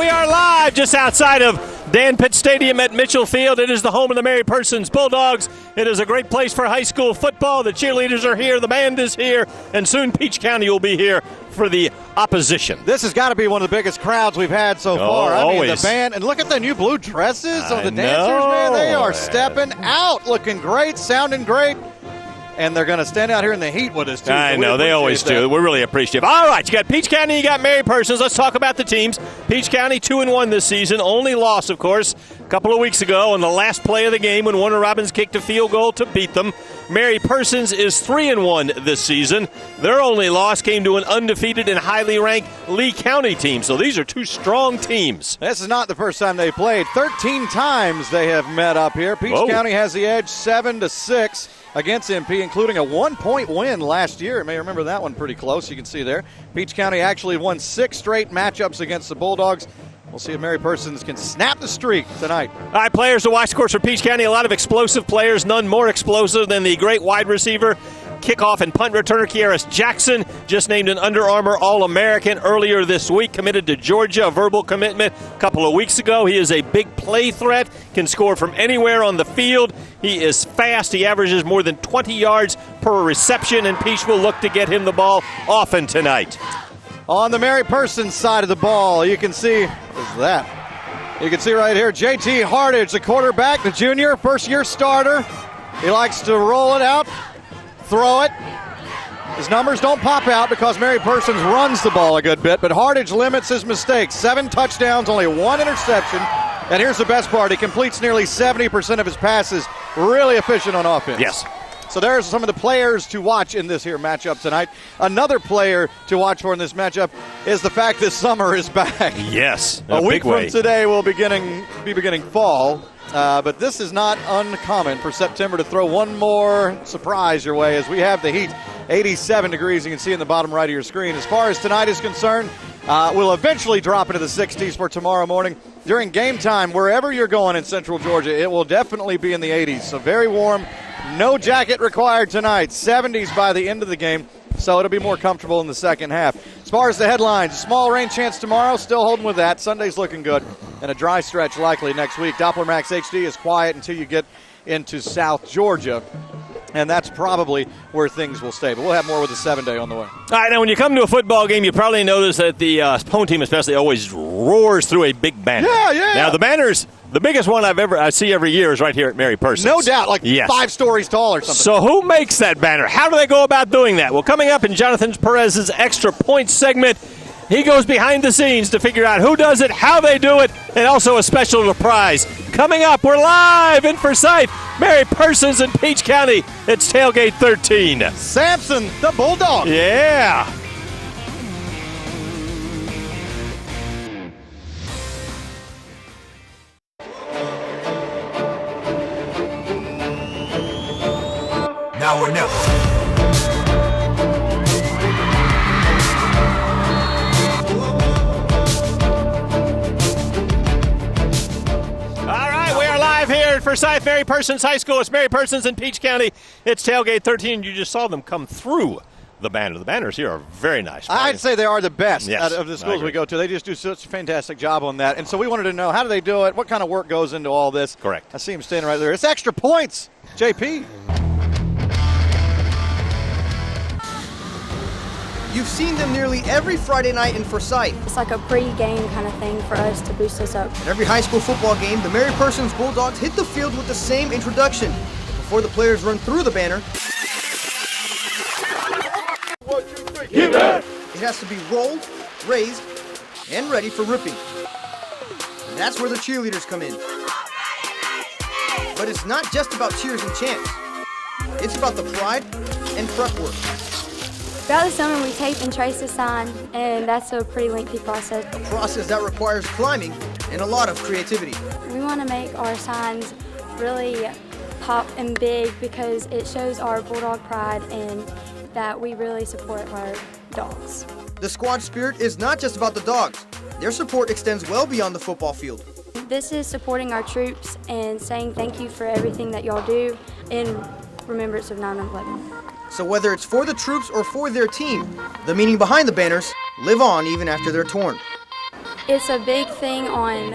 we are live just outside of Dan Pitt Stadium at Mitchell Field. It is the home of the Mary Persons Bulldogs. It is a great place for high school football. The cheerleaders are here, the band is here, and soon Peach County will be here for the opposition. This has got to be one of the biggest crowds we've had so far. Always. I mean, the band, and look at the new blue dresses of the dancers, man. They are stepping out, looking great, sounding great. And they're going to stand out here in the heat with us, too. I know, they always do. We're really appreciative. All right, you got Peach County, you got Mary Persons. Let's talk about the teams. Peach County 2-1 this season. Only loss, of course, a couple of weeks ago on the last play of the game when Warner Robins kicked a field goal to beat them. Mary Persons is 3-1 this season. Their only loss came to an undefeated and highly ranked Lee County team. So these are two strong teams. This is not the first time they played. 13 times they have met up here. Peach County has the edge 7-6 against MP, including a 1-point win last year. You may remember that one pretty close. You can see there. Peach County actually won 6 straight matchups against the Bulldogs. We'll see if Mary Persons can snap the streak tonight. All right, players to watch, of course, for Peach County. A lot of explosive players, none more explosive than the great wide receiver, kickoff and punt returner Kieris Jackson, just named an Under Armour All-American earlier this week, committed to Georgia, a verbal commitment a couple of weeks ago. He is a big play threat, can score from anywhere on the field. He is fast. He averages more than 20 yards per reception, and Peach will look to get him the ball often tonight. On the Mary Persons side of the ball, you can see, what is that? You can see right here, JT Hardage, the quarterback, the junior, first-year starter. He likes to roll it out, throw it. His numbers don't pop out because Mary Persons runs the ball a good bit, but Hardage limits his mistakes. 7 touchdowns, only 1 interception. And here's the best part. He completes nearly 70% of his passes. Really efficient on offense. Yes. So there's some of the players to watch in this here matchup tonight. Another player to watch for in this matchup is the fact that summer is back. Yes. A week from today we'll be beginning fall. But this is not uncommon for September to throw one more surprise your way as we have the heat. 87 degrees, you can see in the bottom right of your screen. As far as tonight is concerned, we'll eventually drop into the 60s for tomorrow morning. During game time, wherever you're going in central Georgia, it will definitely be in the 80s. So very warm. No jacket required tonight. 70s by the end of the game, so it'll be more comfortable in the second half. As far as the headlines, small rain chance tomorrow, still holding with that. Sunday's looking good, and a dry stretch likely next week. Doppler Max HD is quiet until you get into South Georgia, and that's probably where things will stay. But we'll have more with the 7-day on the way. All right, now when you come to a football game, you probably notice that the home team especially always roars through a big banner. Yeah. Now the banners, the biggest one I see every year is right here at Mary Persons. No doubt, like 5 stories tall or something. So who makes that banner? How do they go about doing that? Well, coming up in Jonathan Perez's Extra Points segment, he goes behind the scenes to figure out who does it, how they do it, and also a special surprise. Coming up, we're live in Forsyth, Mary Persons in Peach County. It's Tailgate 13. Sampson, the Bulldog. Yeah. Now or never. Here at Forsyth Mary Persons High School. It's Mary Persons in Peach County. It's Tailgate 13. You just saw them come through the banner. The banners here are very nice. I'd say they are the best yes, out of the schools we go to. They just do such a fantastic job on that. And so we wanted to know, how do they do it? What kind of work goes into all this? Correct. I see him standing right there. It's Extra Points, JP. You've seen them nearly every Friday night in Forsyth. It's like a pre-game kind of thing for us to boost us up. At every high school football game, the Mary Persons Bulldogs hit the field with the same introduction. Before the players run through the banner, it has to be rolled, raised, and ready for ripping. And that's where the cheerleaders come in. But it's not just about cheers and chants. It's about the pride and prep work. Throughout the summer, we tape and trace the sign, and that's a pretty lengthy process. A process that requires climbing and a lot of creativity. We want to make our signs really pop and big because it shows our Bulldog pride and that we really support our dogs. The squad spirit is not just about the dogs. Their support extends well beyond the football field. This is supporting our troops and saying thank you for everything that y'all do in remembrance of 9/11. So whether it's for the troops or for their team, the meaning behind the banners live on even after they're torn. It's a big thing on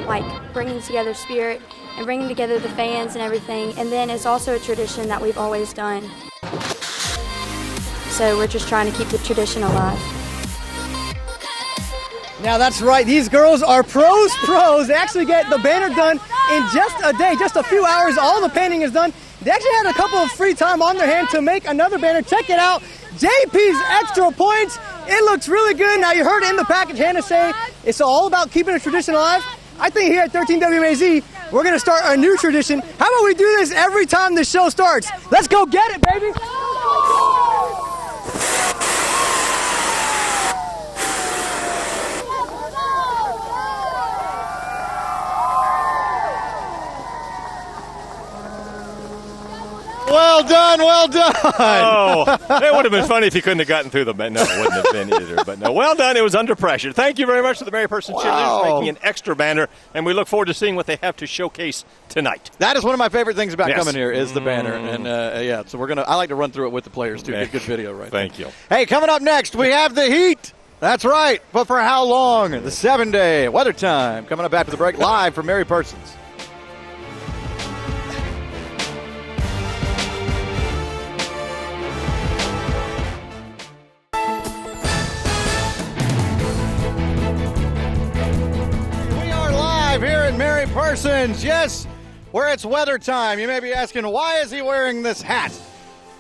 like bringing together spirit and bringing together the fans and everything. And then it's also a tradition that we've always done. So we're just trying to keep the tradition alive. Now that's right, these girls are pros. They actually get the banner done in just a day, just a few hours. All the painting is done. They actually had a couple of free time on their hand to make another banner. Check it out, JP's Extra Points. It looks really good. Now you heard in the package Hannah say it's all about keeping a tradition alive. I think here at 13 WAZ, we're gonna start a new tradition. How about we do this every time the show starts? Let's go get it, baby. Well done, well done. Oh, it would have been funny if you couldn't have gotten through the banner. No, it wouldn't have been either. But no, well done. It was under pressure. Thank you very much to the Mary Persons cheerleaders making an extra banner, and we look forward to seeing what they have to showcase tonight. That is one of my favorite things about coming here is the banner, and yeah, so I like to run through it with the players too. Good video, right? Thank you. Hey, coming up next, we have the Heat. That's right, but for how long? The 7-day weather time coming up after the break, live from Mary Persons. Here at Mary Persons, yes, where it's weather time. You may be asking, why is he wearing this hat?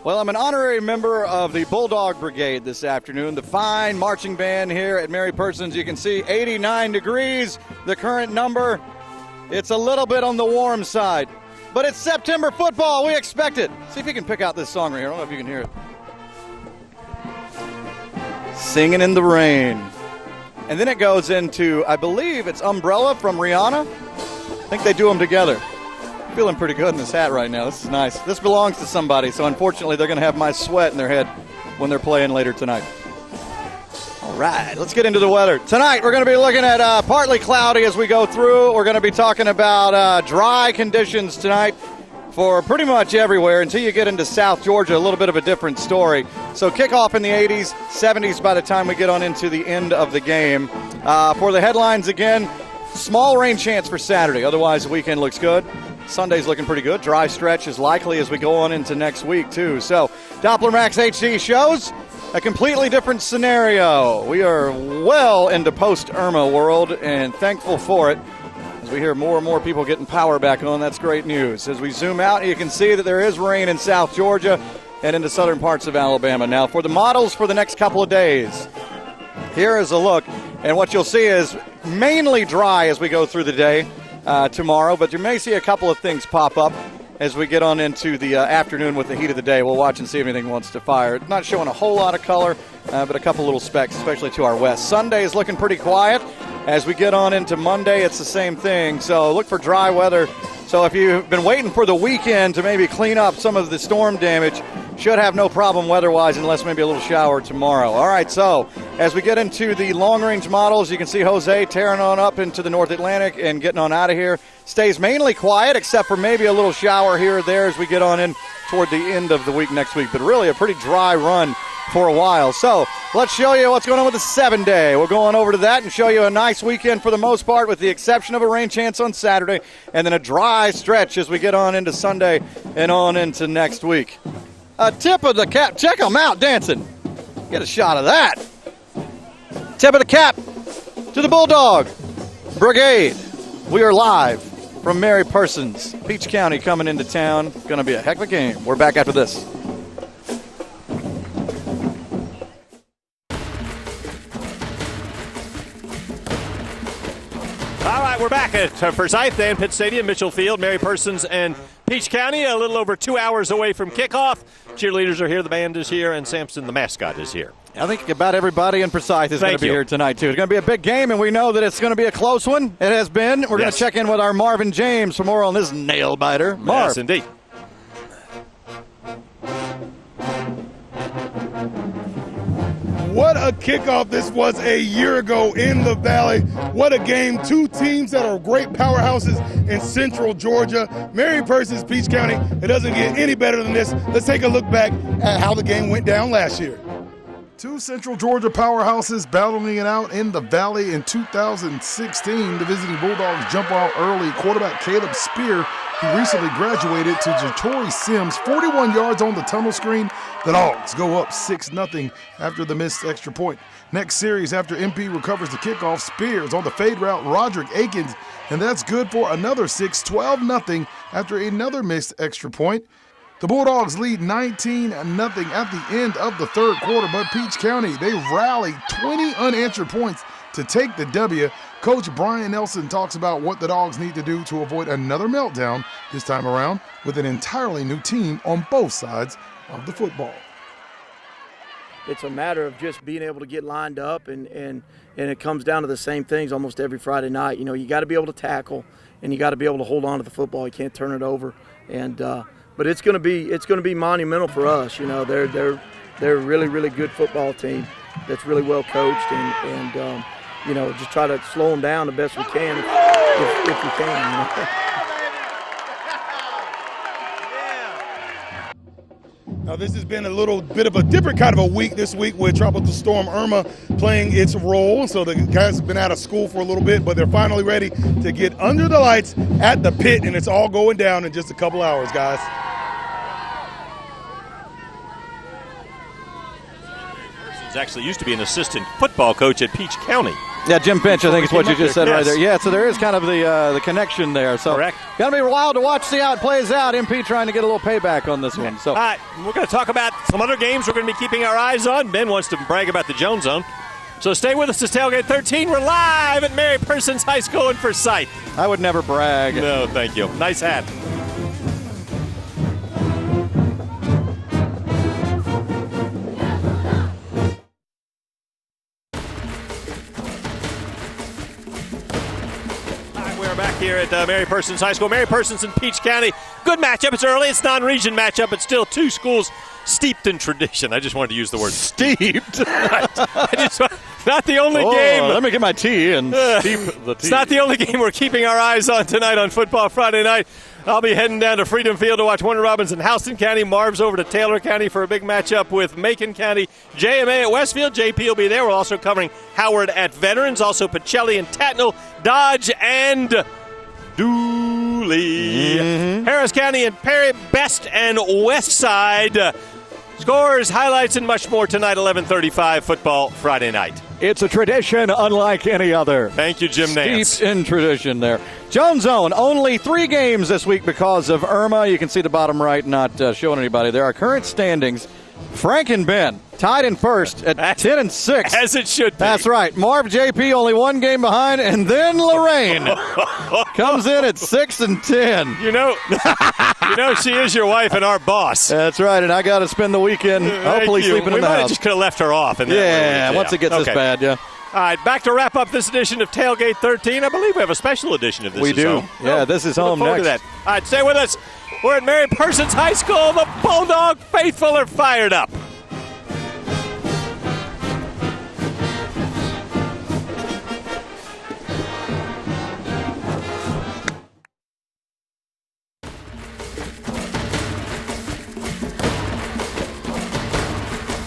Well, I'm an honorary member of the Bulldog Brigade this afternoon, the fine marching band here at Mary Persons. You can see 89 degrees, the current number. It's a little bit on the warm side, but it's September football. We expect it. See if you can pick out this song right here. I don't know if you can hear it. Singing in the Rain. And then it goes into, I believe it's Umbrella from Rihanna. I think they do them together. I'm feeling pretty good in this hat right now. This is nice. This belongs to somebody, so unfortunately they're going to have my sweat in their head when they're playing later tonight. All right, let's get into the weather. Tonight we're going to be looking at partly cloudy as we go through. We're going to be talking about dry conditions tonight for pretty much everywhere until you get into South Georgia, a little bit of a different story. So kickoff in the 80s, 70s by the time we get on into the end of the game. For the headlines again, small rain chance for Saturday. Otherwise, the weekend looks good. Sunday's looking pretty good. Dry stretch is likely as we go on into next week, too. So Doppler Max HD shows a completely different scenario. We are well into post-Irma world and thankful for it. As we hear more and more people getting power back on, that's great news. As we zoom out, you can see that there is rain in South Georgia and into southern parts of Alabama. Now, for the models for the next couple of days, here is a look. And what you'll see is mainly dry as we go through the day tomorrow, but you may see a couple of things pop up as we get on into the afternoon with the heat of the day. We'll watch and see if anything wants to fire. It's not showing a whole lot of color, but a couple little specks, especially to our west. Sunday is looking pretty quiet. As we get on into Monday, it's the same thing. So look for dry weather. So if you've been waiting for the weekend to maybe clean up some of the storm damage, should have no problem weather-wise unless maybe a little shower tomorrow. All right, so as we get into the long-range models, you can see Jose tearing on up into the North Atlantic and getting on out of here. Stays mainly quiet except for maybe a little shower here or there as we get on in toward the end of the week next week. But really a pretty dry run for a while. So let's show you what's going on with the 7-day. We'll go on over to that and show you a nice weekend for the most part with the exception of a rain chance on Saturday and then a dry stretch as we get on into Sunday and on into next week. A tip of the cap. Check them out dancing. Get a shot of that. Tip of the cap to the Bulldog Brigade. We are live from Mary Persons, Peach County coming into town. Going to be a heck of a game. We're back after this. All right, we're back at Forsyth and Pitt Stadium, Mitchell Field, Mary Persons and Peach County, a little over 2 hours away from kickoff. Cheerleaders are here, the band is here, and Sampson, the mascot, is here. I think about everybody in Forsyth is going to be here tonight, too. It's going to be a big game, and we know that it's going to be a close one. It has been. We're going to check in with our Marvin James for more on this nail-biter. Marv. Yes, indeed. What a kickoff this was a year ago in the Valley. What a game. Two teams that are great powerhouses in Central Georgia. Mary Persons, Peach County. It doesn't get any better than this. Let's take a look back at how the game went down last year. Two Central Georgia powerhouses battling it out in the Valley in 2016. The visiting Bulldogs jump out early. Quarterback Caleb Spear, who recently graduated, to Jatori Sims, 41 yards on the tunnel screen. The Dogs go up 6-0 after the missed extra point. Next series, after MP recovers the kickoff, Spears on the fade route, Roderick Akins, and that's good for another 6, 12-0 after another missed extra point. The Bulldogs lead 19-0 at the end of the third quarter, but Peach County, they rally 20 unanswered points to take the W. Coach Brian Nelson talks about what the Dogs need to do to avoid another meltdown this time around with an entirely new team on both sides of the football. It's a matter of just being able to get lined up, and it comes down to the same things almost every Friday night. You know, you got to be able to tackle, and you got to be able to hold on to the football. You can't turn it over, but it's going to be monumental for us. You know, they're a really, really good football team that's really well coached, and you know, just try to slow them down the best we can if we can. You know? Now, this has been a little bit of a different kind of a week this week with Tropical Storm Irma playing its role. So the guys have been out of school for a little bit, but they're finally ready to get under the lights at the pit, and it's all going down in just a couple hours, guys. Actually used to be an assistant football coach at Peach County. Yeah, Jim Finch, I think is what you just said right there. Yeah, so there is kind of the connection there. So correct. Got to be wild to watch, see how it plays out. MP trying to get a little payback on this one. So all right, we're going to talk about some other games we're going to be keeping our eyes on. Ben wants to brag about the Jones Zone. So stay with us. It's Tailgate 13. We're live at Mary Persons High School in Forsyth. I would never brag. No, thank you. Nice hat. Here at Mary Persons High School. Mary Persons in Peach County. Good matchup. It's early. It's non-region matchup, but still two schools steeped in tradition. I just wanted to use the word steeped. Not the only game. Let me get my tea and steep the tea. It's not the only game we're keeping our eyes on tonight on Football Friday night. I'll be heading down to Freedom Field to watch Warner Robins in Houston County. Marv's over to Taylor County for a big matchup with Macon County. JMA at Westfield. JP will be there. We're also covering Howard at Veterans. Also Pacelli and Tatnall, Dodge, and Dooley. Harris County and Perry, Best and West Side. Scores, highlights, and much more tonight, 11:35 Football Friday night. It's a tradition unlike any other. Thank you, Jim Nance. Steeped in tradition there. Jones Zone, only 3 games this week because of Irma. You can see the bottom right not showing anybody. There are current standings. Frank and Ben tied in first at 10-6. As it should be. That's right. Marv JP only 1 game behind, and then Lorraine comes in at 6-10. You know she is your wife and our boss. That's right, and I got to spend the weekend hopefully sleeping in the house. We just could have left her off. Once it gets this bad, yeah. All right, back to wrap up this edition of Tailgate 13. I believe we have a special edition of This Is Home. We do. Yeah, This Is Home next. To that. All right, stay with us. We're at Mary Persons High School. The Bulldog faithful are fired up.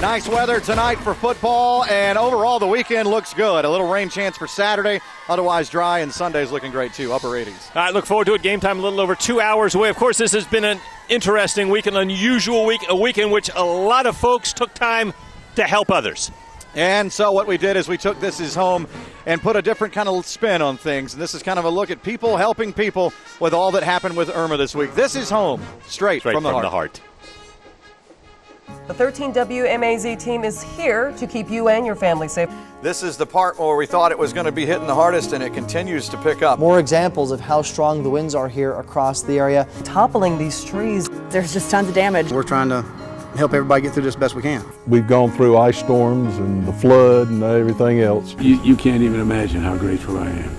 Nice weather tonight for football, and overall the weekend looks good. A little rain chance for Saturday, otherwise dry, and Sunday's looking great too, upper 80s. All right, look forward to it. Game time a little over 2 hours away. Of course, this has been an interesting week, an unusual week, a week in which a lot of folks took time to help others. And so what we did is we took This Is Home and put a different kind of spin on things. And this is kind of a look at people helping people with all that happened with Irma this week. This is Home, straight from the heart. The 13 WMAZ team is here to keep you and your family safe. This is the part where we thought it was going to be hitting the hardest, and it continues to pick up. More examples of how strong the winds are here across the area. Toppling these trees. There's just tons of damage. We're trying to help everybody get through this best we can. We've gone through ice storms and the flood and everything else. You can't even imagine how grateful I am.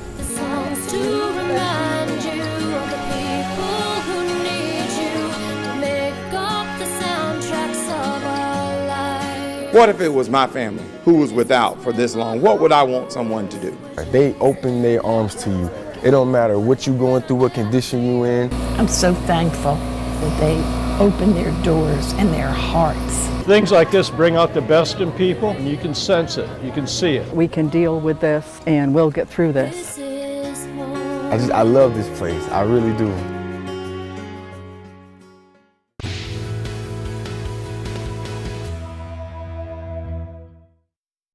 What if it was my family who was without for this long? What would I want someone to do? They open their arms to you. It don't matter what you're going through, what condition you in. I'm so thankful that they open their doors and their hearts. Things like this bring out the best in people, and you can sense it, you can see it. We can deal with this, and we'll get through this. I love this place. I really do.